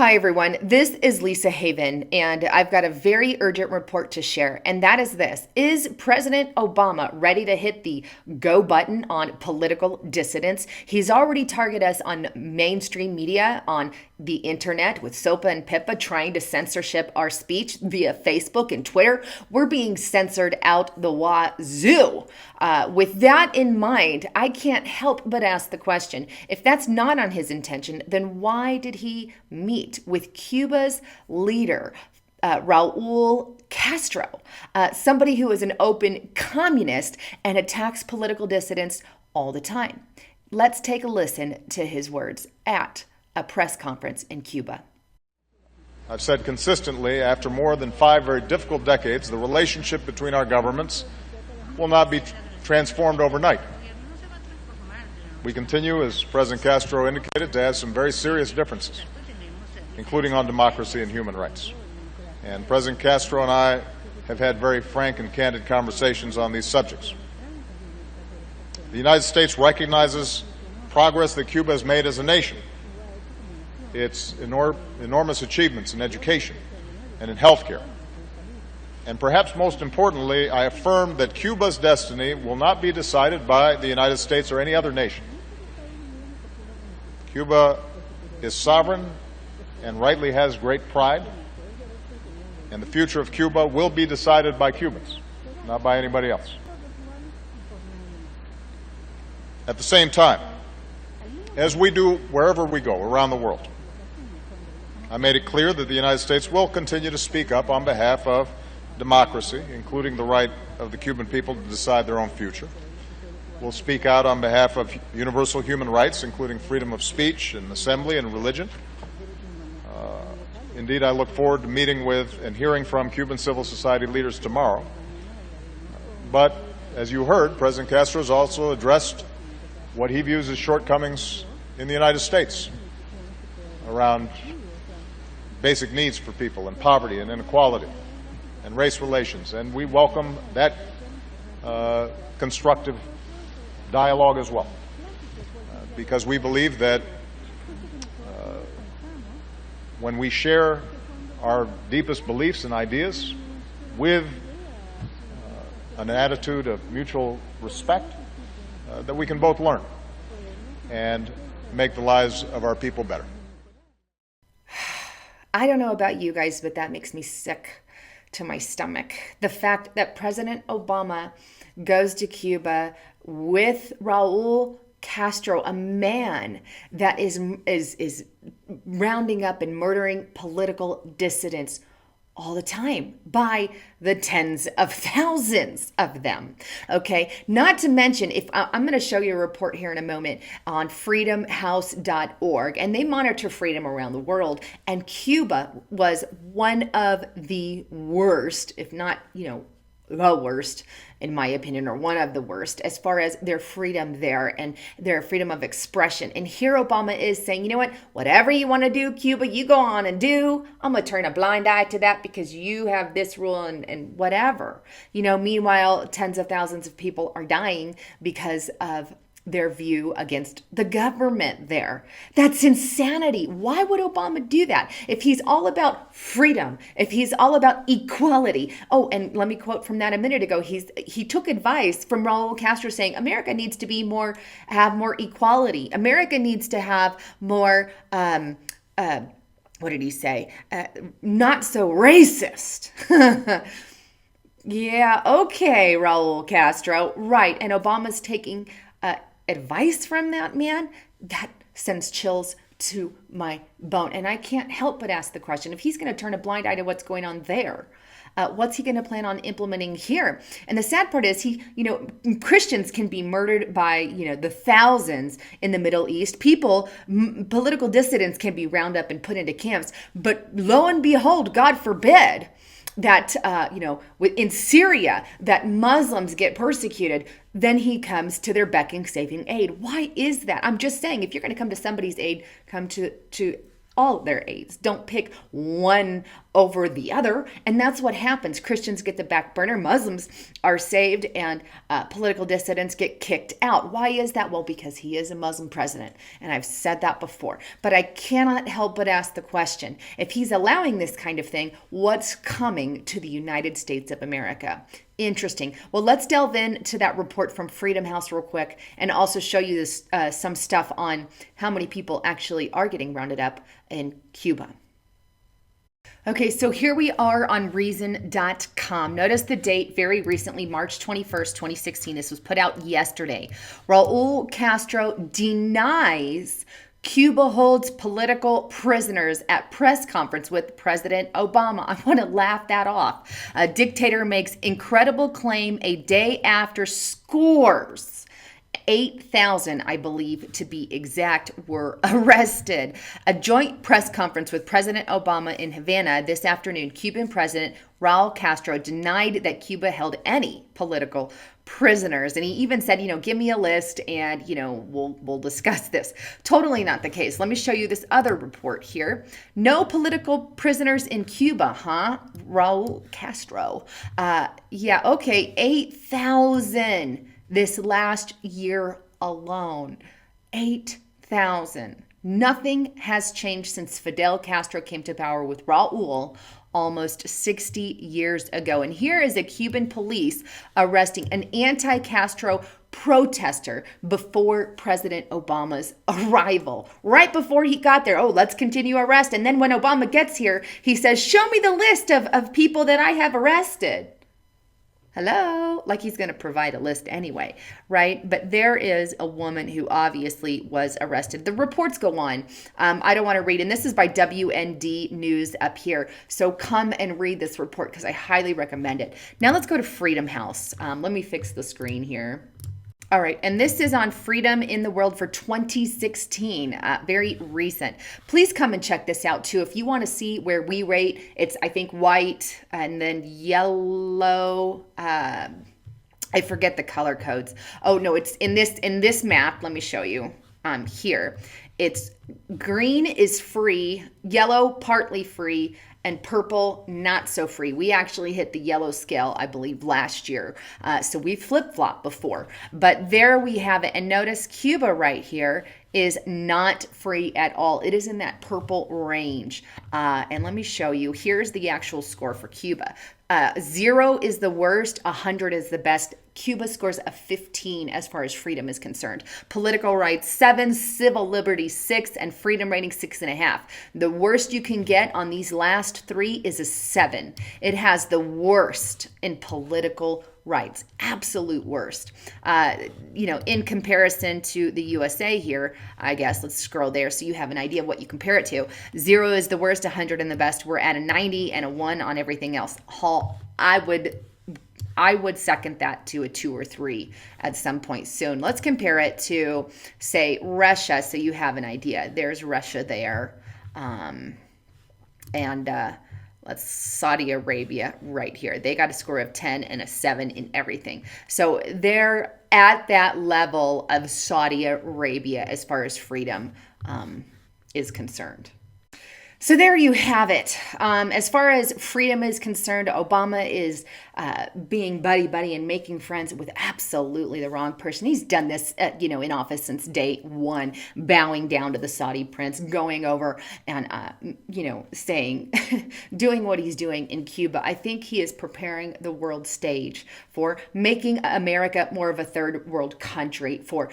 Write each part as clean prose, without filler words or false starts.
Hi, everyone. This is Lisa Haven, and I've got a very urgent report to share, and that is this. Is President Obama ready to hit the go button on political dissidents? He's already targeted us on mainstream media, on the internet with SOPA and PIPA trying to censorship our speech via Facebook and Twitter. We're being censored out the wazoo. With that in mind, I can't help but ask the question, if that's not on his intention, then why did he meet with Cuba's leader, Raul Castro, somebody who is an open communist and attacks political dissidents all the time? Let's take a listen to his words at a press conference in Cuba. I've said consistently, after more than 5 very difficult decades, the relationship between our governments will not be transformed overnight. We continue, as President Castro indicated, to have some very serious differences, including on democracy and human rights. And President Castro and I have had very frank and candid conversations on these subjects. The United States recognizes progress that Cuba has made as a nation, its enormous achievements in education and in healthcare. And perhaps most importantly, I affirm that Cuba's destiny will not be decided by the United States or any other nation. Cuba is sovereign and rightly has great pride, and the future of Cuba will be decided by Cubans, not by anybody else. At the same time, as we do wherever we go around the world, I made it clear that the United States will continue to speak up on behalf of democracy, including the right of the Cuban people to decide their own future. We'll speak out on behalf of universal human rights, including freedom of speech and assembly and religion. Indeed, I look forward to meeting with and hearing from Cuban civil society leaders tomorrow. But, as you heard, President Castro has also addressed what he views as shortcomings in the United States around basic needs for people and poverty and inequality and race relations. And we welcome that constructive dialogue as well, because we believe that when we share our deepest beliefs and ideas with an attitude of mutual respect, that we can both learn and make the lives of our people better. I don't know about you guys, but that makes me sick to my stomach. The fact that President Obama goes to Cuba with Raul Castro, a man that is rounding up and murdering political dissidents all the time by the tens of thousands of them. Okay, not to mention, if I'm going to show you a report here in a moment on freedomhouse.org, and they monitor freedom around the world, and Cuba was one of the worst, if not, the worst, in my opinion, or one of the worst, as far as their freedom there and their freedom of expression. And here Obama is saying, you know what, whatever you want to do, Cuba, you go on and do. I'm going to turn a blind eye to that because you have this rule and whatever. Meanwhile, tens of thousands of people are dying because of their view against the government there. That's insanity. Why would Obama do that? If he's all about freedom, if he's all about equality. Oh, and let me quote from that a minute ago. He took advice from Raul Castro saying America needs to have more equality. America needs to have more what did he say? Not so racist. Yeah, okay, Raul Castro. Right. And Obama's taking advice from that man. That sends chills to my bone. And I can't help but ask the question, if he's going to turn a blind eye to what's going on there, what's he going to plan on implementing here? And the sad part is Christians can be murdered by, the thousands in the Middle East. Political dissidents can be rounded up and put into camps. But lo and behold, God forbid, that, in Syria, that Muslims get persecuted, then he comes to their beck and saving aid. Why is that? I'm just saying, if you're going to come to somebody's aid, come to all their aides. Don't pick one over the other. And that's what happens. Christians get the back burner, Muslims are saved, and political dissidents get kicked out. Why is that? Well, because he is a Muslim president. And I've said that before. But I cannot help but ask the question, if he's allowing this kind of thing, what's coming to the United States of America? Interesting. Well, let's delve into that report from Freedom House real quick and also show you this some stuff on how many people actually are getting rounded up in Cuba. Okay, so here we are on reason.com. Notice the date very recently, March 21st, 2016. This was put out yesterday. Raul Castro denies Cuba holds political prisoners at press conference with President Obama. I want to laugh that off. A dictator makes incredible claim a day after scores, 8,000, I believe to be exact, were arrested. A joint press conference with President Obama in Havana this afternoon, Cuban President Raul Castro denied that Cuba held any political prisoners. And he even said, give me a list and, we'll discuss this. Totally not the case. Let me show you this other report here. No political prisoners in Cuba, huh? Raul Castro. Yeah, okay. 8,000 this last year alone. 8,000. Nothing has changed since Fidel Castro came to power with Raul almost 60 years ago. And here is a Cuban police arresting an anti-Castro protester before President Obama's arrival. Right before he got there, let's continue arrest. And then when Obama gets here, he says, show me the list of people that I have arrested. Hello? Like he's going to provide a list anyway, right? But there is a woman who obviously was arrested. The reports go on. I don't want to read, and this is by WND News up here. So come and read this report because I highly recommend it. Now let's go to Freedom House. Let me fix the screen here. All right, and this is on Freedom in the World for 2016, very recent. Please come and check this out too. If you want to see where we rate, it's I think white and then yellow. I forget the color codes. Oh no, it's in this map. Let me show you. Here, it's green is free, yellow partly free, and purple not so free. We actually hit the yellow scale, I believe, last year. So we flip-flopped before. But there we have it. And notice Cuba right here is not free at all. It is in that purple range. And let me show you. Here's the actual score for Cuba. 0 is the worst, 100 is the best. Cuba scores a 15 as far as freedom is concerned. Political rights 7, civil liberties 6, and freedom rating 6.5. The worst you can get on these last 3 is a 7. It has the worst in political rights, absolute worst. In comparison to the USA here, I guess, let's scroll there so you have an idea of what you compare it to. 0 is the worst, 100 and the best. We're at a 90 and a 1 on everything else. I would second that to a 2 or 3 at some point soon. Let's compare it to, say, Russia, so you have an idea. There's Russia there. Let's Saudi Arabia right here. They got a score of 10 and a 7 in everything. So they're at that level of Saudi Arabia as far as freedom is concerned. So there you have it. As far as freedom is concerned, Obama is being buddy-buddy and making friends with absolutely the wrong person. He's done this, in office since day one, bowing down to the Saudi prince, going over and, saying, doing what he's doing in Cuba. I think he is preparing the world stage for making America more of a third world country, for,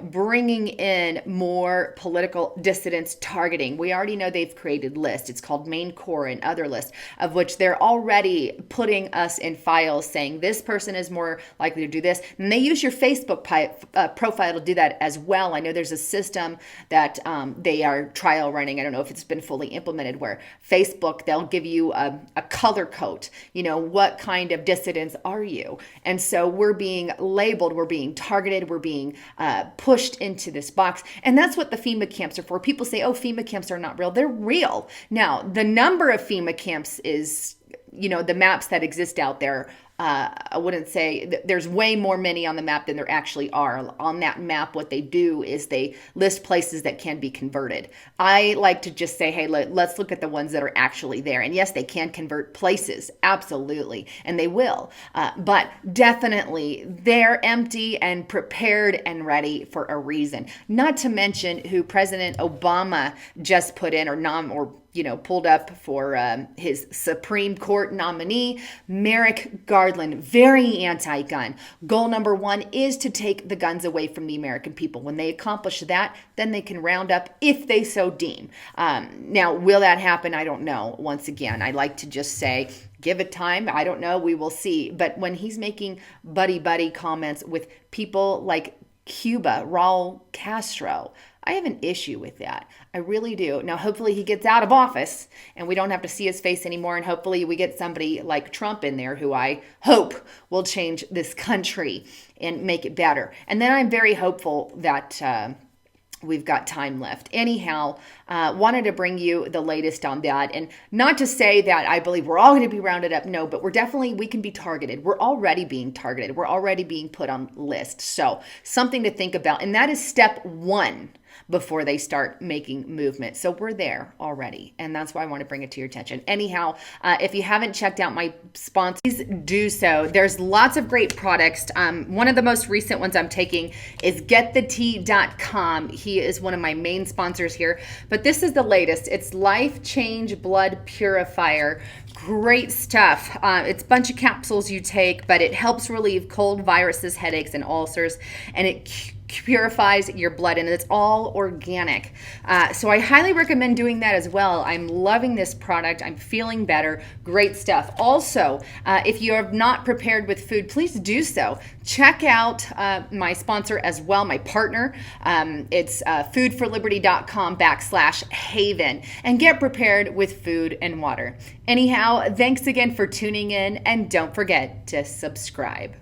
bringing in more political dissidents targeting. We already know they've created lists. It's called Main Core and other lists, of which they're already putting us in files saying this person is more likely to do this. And they use your Facebook profile to do that as well. I know there's a system that they are trial running. I don't know if it's been fully implemented, where Facebook, they'll give you a color code. What kind of dissidents are you? And so we're being labeled, we're being targeted, we're being pushed into this box. And that's what the FEMA camps are for. People say, FEMA camps are not real. They're real. Now, the number of FEMA camps is, the maps that exist out there I wouldn't say there's way more many on the map than there actually are. On that map, what they do is they list places that can be converted. I like to just say, hey, let's look at the ones that are actually there. And yes, they can convert places, absolutely, and they will. But definitely, they're empty and prepared and ready for a reason. Not to mention who President Obama just put in pulled up for his Supreme Court nominee, Merrick Garland, very anti-gun. Goal number one is to take the guns away from the American people. When they accomplish that, then they can round up if they so deem. Now, will that happen? I don't know. Once again, I like to just say, give it time. I don't know. We will see. But when he's making buddy comments with people like Cuba, Raul Castro, I have an issue with that. I really do. Now, hopefully he gets out of office and we don't have to see his face anymore. And hopefully we get somebody like Trump in there who I hope will change this country and make it better. And then I'm very hopeful that we've got time left. Anyhow, wanted to bring you the latest on that. And not to say that I believe we're all going to be rounded up. No, but we can be targeted. We're already being targeted. We're already being put on lists. So something to think about. And that is step one before they start making movement. So we're there already. And that's why I want to bring it to your attention. Anyhow, if you haven't checked out my sponsors, please do so. There's lots of great products. One of the most recent ones I'm taking is getthetea.com. He is one of my main sponsors here. But this is the latest. It's Life Change Blood Purifier. Great stuff. It's a bunch of capsules you take, but it helps relieve cold, viruses, headaches, and ulcers. And it purifies your blood, and it's all organic. So I highly recommend doing that as well. I'm loving this product. I'm feeling better. Great stuff. Also, if you are not prepared with food, please do so. Check out my sponsor as well, my partner. It's foodforliberty.com/haven, and get prepared with food and water. Anyhow, thanks again for tuning in, and don't forget to subscribe.